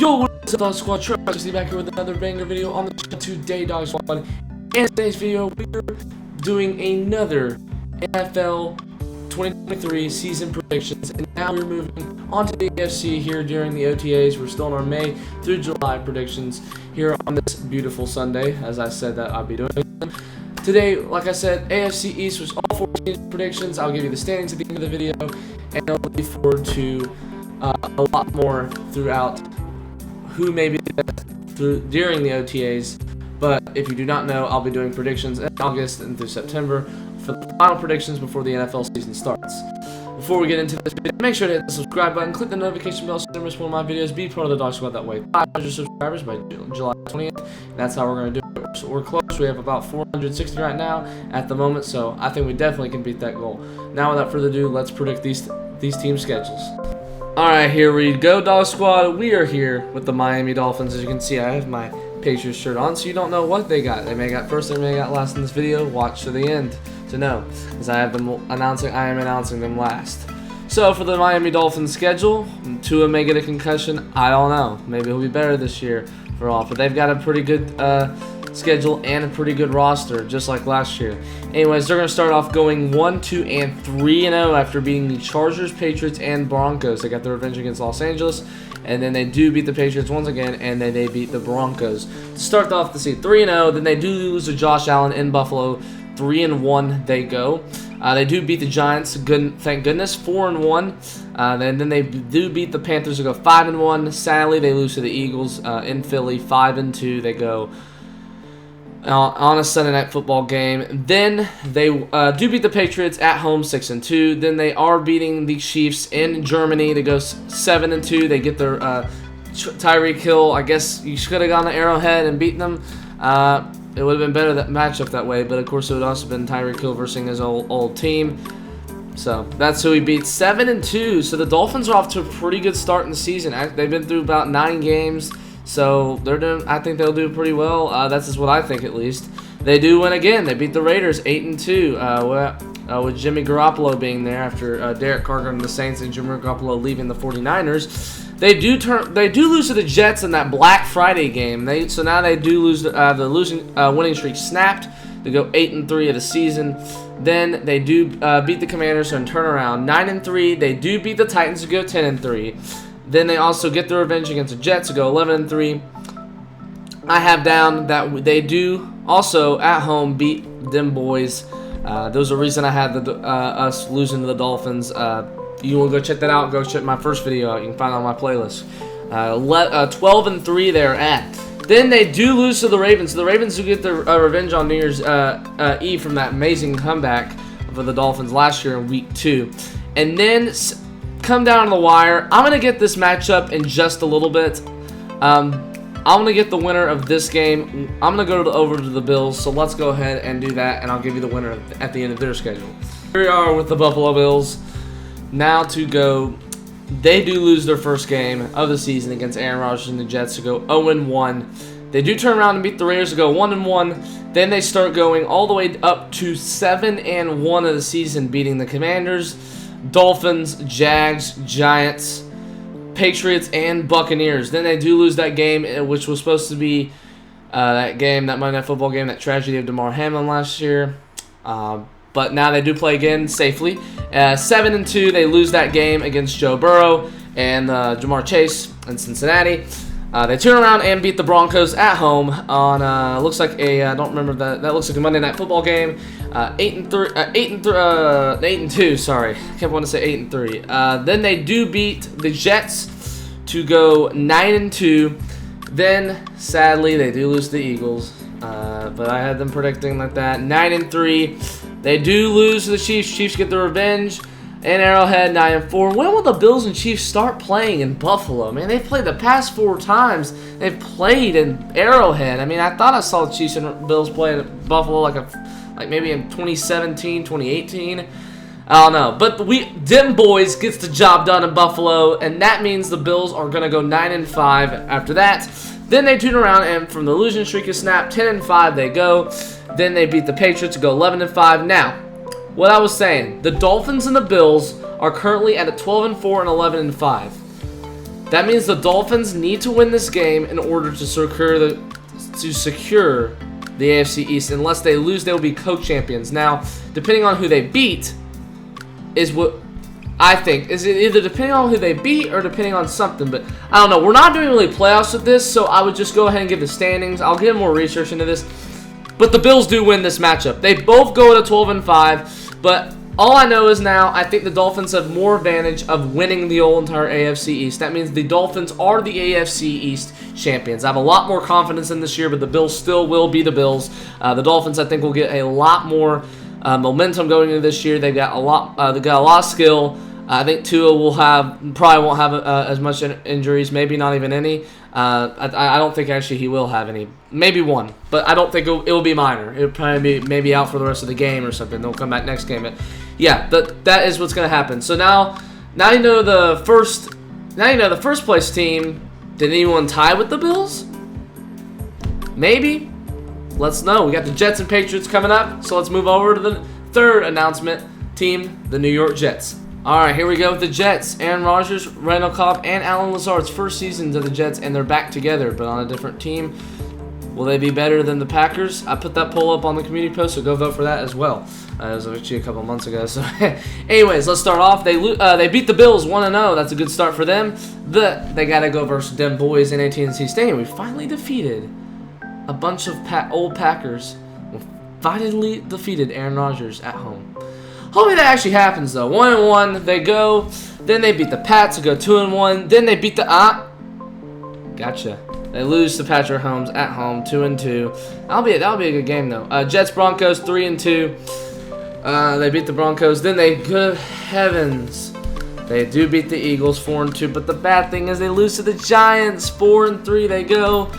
Yo, what's up, Dog Squad? Travis back here with another banger video on the channel today, Dog Squad. In today's video, we're doing another NFL 2023 season predictions, and now we're moving on to the AFC here during the OTAs. We're still in our May through July predictions here on this beautiful Sunday, as I said that I'll be doing them. Today, like I said, AFC East was all 14 predictions. I'll give you the standings at the end of the video, and I'll look forward to a lot more throughout who may be during the OTAs. But if you do not know, I'll be doing predictions in August and through September for the final predictions before the NFL season starts. Before we get into this video, make sure to hit the subscribe button, click the notification bell so you don't miss one of my videos. Be part of the Dog Squad that way. 500 subscribers by July 20th. And that's how we're going to do it. So we're close. We have about 460 right now at the moment, so I think we definitely can beat that goal. Now, without further ado, let's predict these team schedules. Alright, here we go, Dog Squad. We are here with the Miami Dolphins. As you can see, I have my Patriots shirt on, so you don't know what they got. They may got first, they may got last in this video. Watch to the end to know, because I am announcing them last. So for the Miami Dolphins schedule, Tua may get a concussion. I don't know. Maybe he'll be better this year for all. But they've got a pretty good schedule and a pretty good roster, just like last year. Anyways, they're going to start off going 1-2 and 3-0 after beating the Chargers, Patriots, and Broncos. They got their revenge against Los Angeles, and then they do beat the Patriots once again, and then they beat the Broncos to start off the season 3-0. Then they do lose to Josh Allen in Buffalo. 3-1 they go. They do beat the Giants, thank goodness, 4-1. Then they do beat the Panthers to go 5-1. Sadly, they lose to the Eagles in Philly, 5-2 they go on a Sunday Night Football game. Then they do beat the Patriots at home, 6-2. Then they are beating the Chiefs in Germany to go 7-2. They get their Tyreek Hill. I guess you should have gone to Arrowhead and beaten them. It would have been better that matchup that way, but of course it would also have been Tyreek Hill versus his old team. So that's who he beat, 7-2. So the Dolphins are off to a pretty good start in the season. They've been through about 9 games. So they're doing. I think they'll do pretty well. That's just what I think, at least. They do win again. They beat the Raiders 8-2. With Jimmy Garoppolo being there after Derek Carr going to the Saints and Jimmy Garoppolo leaving the 49ers. They do lose to the Jets in that Black Friday game. So now they do lose. The winning streak snapped to go 8-3 of the season. Then they do beat the Commanders and turn around 9-3. They do beat the Titans to go 10-3. Then they also get their revenge against the Jets to go 11-3. I have down that they do also at home beat them boys. Those are the reason I had us losing to the Dolphins. You want to go check that out? Go check my first video out. You can find it on my playlist. 12-3 they're at. Then they do lose to the Ravens. So the Ravens do get their revenge on New Year's Eve from that amazing comeback for the Dolphins last year in Week 2. And then come down to the wire. I'm going to get this matchup in just a little bit. I'm going to get the winner of this game. I'm going to go over to the Bills, so let's go ahead and do that, and I'll give you the winner at the end of their schedule. Here we are with the Buffalo Bills. Now to go. They do lose their first game of the season against Aaron Rodgers and the Jets to go 0-1. They do turn around and beat the Raiders to go 1-1. Then they start going all the way up to 7-1 of the season, beating the Commanders, Dolphins, Jags, Giants, Patriots, and Buccaneers. Then they do lose that game, which was supposed to be that Monday Night Football game, that tragedy of Damar Hamlin last year. But now they do play again safely. 7-2, they lose that game against Joe Burrow and Jamar Chase in Cincinnati. They turn around and beat the Broncos at home on looks like a I don't remember that looks like a Monday Night Football game. 8-2. Sorry, I kept wanting to say 8-3. Then they do beat the Jets to go 9-2. Then sadly they do lose to the Eagles, but I had them predicting like that. 9-3. They do lose to the Chiefs. Chiefs get the revenge. And Arrowhead 9-4. When will the Bills and Chiefs start playing in Buffalo? Man, they've played the past 4 times. They've played in Arrowhead. I mean, I thought I saw the Chiefs and Bills play in Buffalo like maybe in 2017, 2018. I don't know. But them boys gets the job done in Buffalo, and that means the Bills are going to go 9-5 after that. Then they turn around, and from the losing streak is snapped, 10-5 they go. Then they beat the Patriots to go 11-5. Now, what I was saying, the Dolphins and the Bills are currently at a 12-4 and 11-5. That means the Dolphins need to win this game in order to secure the AFC East. Unless they lose, they will be co-champions. Now, depending on who they beat, is what I think. Is it either depending on who they beat or depending on something? But I don't know. We're not doing really playoffs with this, so I would just go ahead and give the standings. I'll get more research into this. But the Bills do win this matchup. They both go to 12-5, but all I know is now I think the Dolphins have more advantage of winning the whole entire AFC East. That means the Dolphins are the AFC East champions. I have a lot more confidence in this year, but the Bills still will be the Bills. The Dolphins, I think, will get a lot more momentum going into this year. They've got a lot. They got a lot of skill. I think Tua probably won't have as much injuries, maybe not even any. I don't think actually he will have any. Maybe one, but I don't think it will be minor. It'll probably be maybe out for the rest of the game or something. They'll come back next game. But yeah, that is what's going to happen. So now you know the first place team. Did anyone tie with the Bills? Maybe. Let's know. We got the Jets and Patriots coming up. So let's move over to the third announcement team, the New York Jets. All right, here we go with the Jets. Aaron Rodgers, Randall Cobb, and Alan Lazard's first seasons of the Jets, and they're back together, but on a different team. Will they be better than the Packers? I put that poll up on the community post, so go vote for that as well. It was actually a couple months ago. So, anyways, let's start off. They beat the Bills 1-0. That's a good start for them. They got to go versus them boys in AT&T Stadium. We finally defeated a bunch of old Packers. We finally defeated Aaron Rodgers at home. Hopefully that actually happens though. 1-1, they go. Then they beat the Pats to go 2-1. Then they beat the Gotcha. They lose to Patrick Mahomes at home 2-2. That'll be a good game though. Jets Broncos 3-2. They beat the Broncos. Then good heavens, they do beat the Eagles 4-2. But the bad thing is they lose to the Giants 4-3. They go.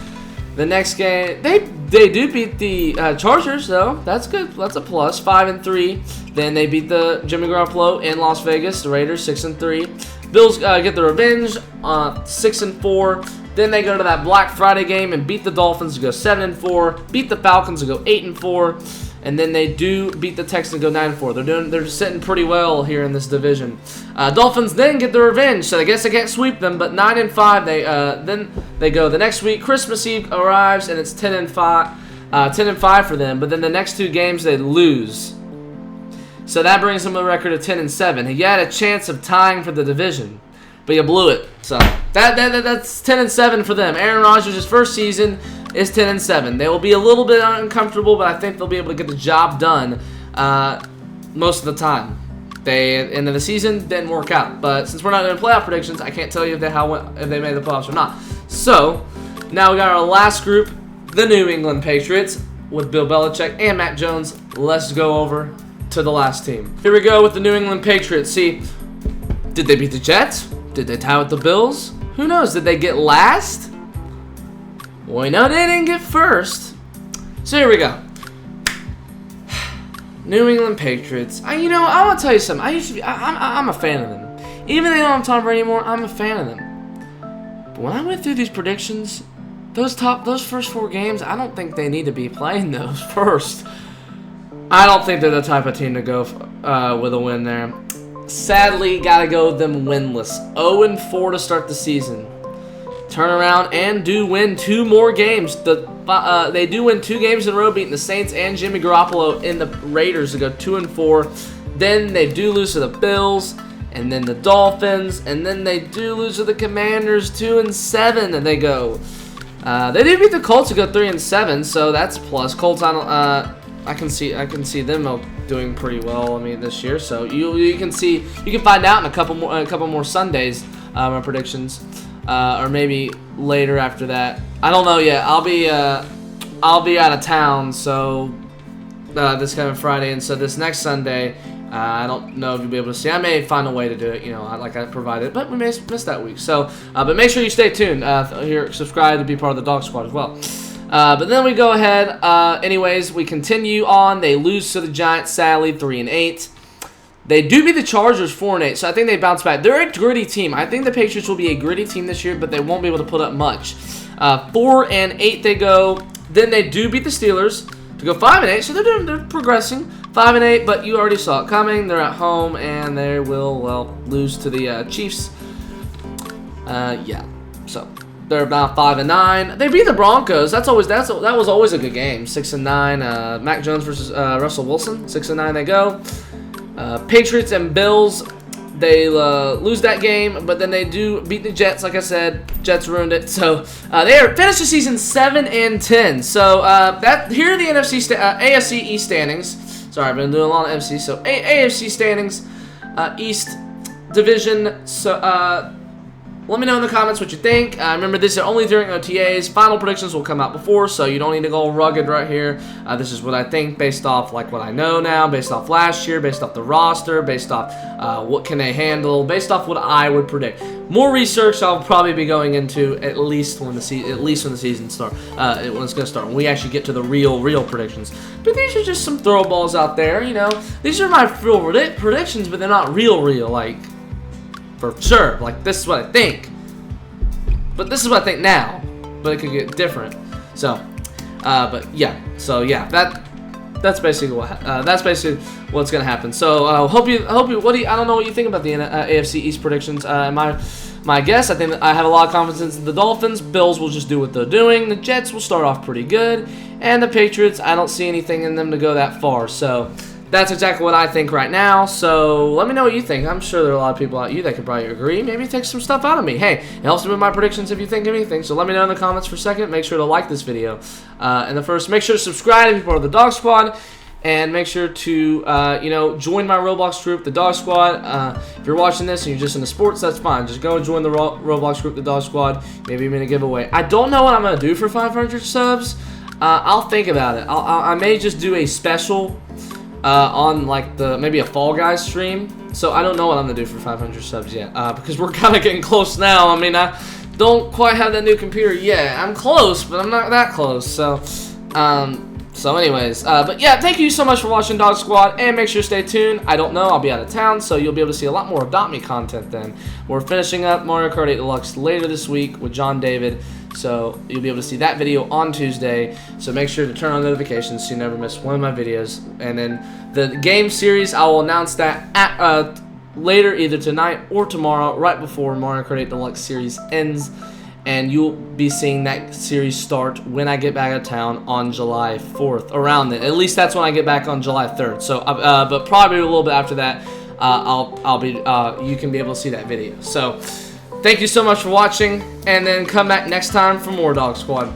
The next game they do beat the Chargers though. That's good. That's a plus. 5-3. Then they beat the Jimmy Garoppolo in Las Vegas. The Raiders 6-3. Bills get the revenge 6-4. Then they go to that Black Friday game and beat the Dolphins to go 7-4. Beat the Falcons to go 8-4. And then they do beat the Texans to go 9-4. They're sitting pretty well here in this division. Dolphins then get the revenge, so I guess they can't sweep them. But 9-5. Then they go the next week. Christmas Eve arrives and it's 10-5. 10-5 for them. But then the next two games they lose. So that brings them a record of 10-7. You had a chance of tying for the division, but you blew it. So that's 10-7 for them. Aaron Rodgers' first season is 10-7. They will be a little bit uncomfortable, but I think they'll be able to get the job done most of the time. End of the season didn't work out, but since we're not doing playoff predictions, I can't tell you if they made the playoffs or not. So now we got our last group, the New England Patriots, with Bill Belichick and Mac Jones. Let's go over to the last team. Here we go with the New England Patriots. See, did they beat the Jets? Did they tie with the Bills? Who knows? Did they get last? Well, we know they didn't get first. So here we go. New England Patriots. I want to tell you something. I'm a fan of them. Even though they don't have Tom Brady anymore, I'm a fan of them. But when I went through these predictions, those first 4 games, I don't think they need to be playing those first. I don't think they're the type of team to go with a win there. Sadly, gotta go with them winless. 0-4 to start the season. Turn around and do win 2 more games. They do win 2 games in a row, beating the Saints and Jimmy Garoppolo in the Raiders to go 2-4. Then they do lose to the Bills, and then the Dolphins, and then they do lose to the Commanders 2-7, and they go. They did beat the Colts to go 3-7, so that's a plus. Colts, I can see them doing pretty well. This year. So you can find out in a couple more Sundays. My predictions, or maybe later after that. I don't know yet. I'll be out of town. So this coming Friday, and so this next Sunday, I don't know if you'll be able to see. I may find a way to do it. Like I provided, but we may miss that week. So, but make sure you stay tuned. Here, subscribe to be part of the Dog Squad as well. But then we go ahead. Anyways, we continue on. They lose to the Giants, sadly, 3-8. They do beat the Chargers 4-8, so I think they bounce back. They're a gritty team. I think the Patriots will be a gritty team this year, but they won't be able to put up much. 4-8 they go. Then they do beat the Steelers to go 5-8, so they're progressing. 5-8, but you already saw it coming. They're at home, and they will lose to the Chiefs. Yeah. So they're about 5-9. They beat the Broncos. That was always a good game. 6-9. Mac Jones versus Russell Wilson. 6-9 they go. Patriots and Bills. They lose that game, but then they do beat the Jets. Like I said, Jets ruined it. So they finished the season 7-10. So here are the AFC East standings. Sorry, I've been doing a lot of NFC. So AFC standings, East Division. So let me know in the comments what you think. Remember, this is only during OTAs. Final predictions will come out before, so you don't need to go rugged right here. This is what I think based off like what I know now, based off last year, based off the roster, based off what can they handle, based off what I would predict. More research I'll probably be going into at least when the season starts. When it's gonna start, when we actually get to the real predictions. But these are just some throw balls out there. You know, these are my real predictions, but they're not real. Like. For sure, like this is what I think, but this is what I think now, but it could get different. So, but yeah, that's basically what's gonna happen. So, I don't know what you think about the AFC East predictions. My guess, I think that I have a lot of confidence in the Dolphins. Bills will just do what they're doing. The Jets will start off pretty good, and the Patriots, I don't see anything in them to go that far. So. That's exactly what I think right now, so let me know what you think. I'm sure there are a lot of people out there that could probably agree. Maybe take some stuff out of me. Hey, it helps me with my predictions if you think of anything, so let me know in the comments for a second. Make sure to like this video. And make sure to subscribe if you're part of the Dog Squad, and make sure to, join my Roblox group, the Dog Squad. If you're watching this and you're just into sports, that's fine. Just go and join the Roblox group, the Dog Squad. Maybe I'm going to give away. I don't know what I'm going to do for 500 subs. I'll think about it. I may just do a special on like maybe a Fall Guys stream. So I don't know what I'm gonna do for 500 subs yet, because we're kind of getting close now. I mean, I don't quite have that new computer yet. I'm close, but I'm not that close. So anyways, but yeah, thank you so much for watching Dog Squad, and make sure to stay tuned. I don't know, I'll be out of town, so you'll be able to see a lot more Adopt Me content then. We're finishing up Mario Kart 8 Deluxe later this week with John David. So you'll be able to see that video on Tuesday. So make sure to turn on notifications so you never miss one of my videos. And then the game series, I will announce that later, either tonight or tomorrow, right before Mario Kart 8 Deluxe series ends. And you'll be seeing that series start when I get back out of town on July 4th. Around then, at least that's when I get back on July 3rd. So, but probably a little bit after that, you can be able to see that video. So. Thank you so much for watching, and then come back next time for more Dog Squad.